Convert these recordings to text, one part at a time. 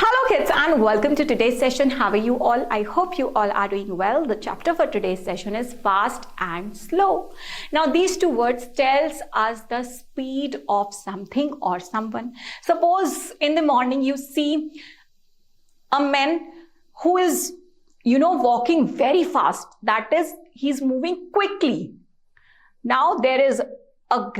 Hello kids and welcome to today's session. How are you all? I hope you all are doing well. The chapter for today's session is fast and slow. Now these two words tells us the speed of something or someone. Suppose in the morning you see a man who is walking very fast. That is, he's moving quickly. Now there is a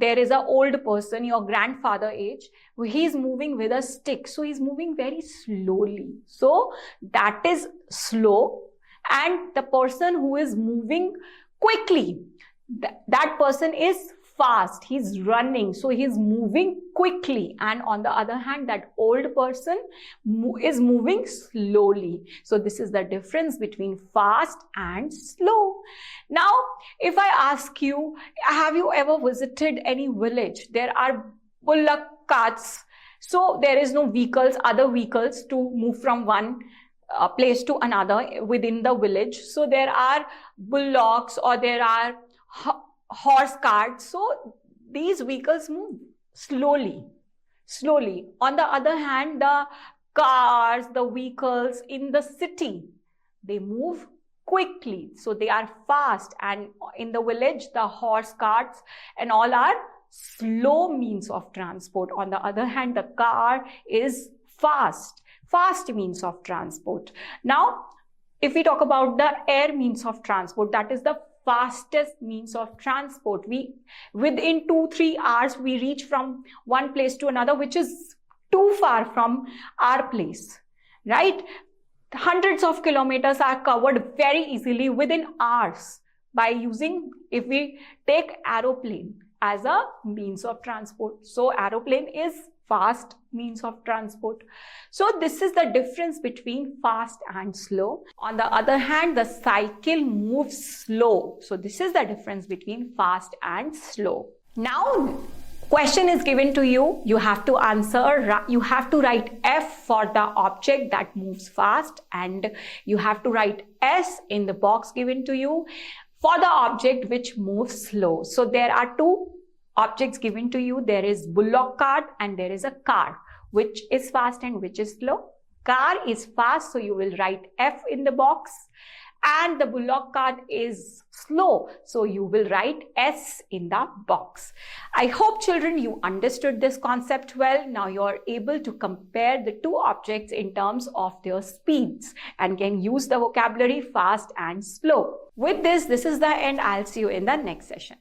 there is an old person, your grandfather age, he's moving with a stick, so he's moving very slowly, so that is slow. And the person who is moving quickly, that person is fast, he's running, so he's moving quickly. And on the other hand, that old person is moving slowly. So this is the difference between fast and slow. Now if I ask you, have you ever visited any village? There are bullock carts, so there is no other vehicles to move from one place to another within the village. So there are bullocks or there are horse carts, so these vehicles move slowly. On the other hand, the cars, the vehicles in the city, they move quickly, so they are fast. And in the village, the horse carts and all are slow means of transport. On the other hand, the car is fast means of transport. Now if we talk about the air means of transport, that is the fastest means of transport. Within 2-3 hours we reach from one place to another, which is too far from our place, right? Hundreds of kilometers are covered very easily within hours by using, if we take aeroplane as a means of transport. So aeroplane is fast means of transport. So this is the difference between fast and slow. On the other hand, the cycle moves slow. So this is the difference between fast and slow. Now question is given to you. You have to answer. You have to write F for the object that moves fast, and you have to write S in the box given to you for the object which moves slow. So there are two objects given to you. There is bullock cart and there is a car. Which is fast and which is slow? Car is fast, so you will write F in the box. And the bullock cart is slow, so you will write S in the box. I hope children you understood this concept well. Now you are able to compare the two objects in terms of their speeds and can use the vocabulary fast and slow. With this is the end. I'll see you in the next session.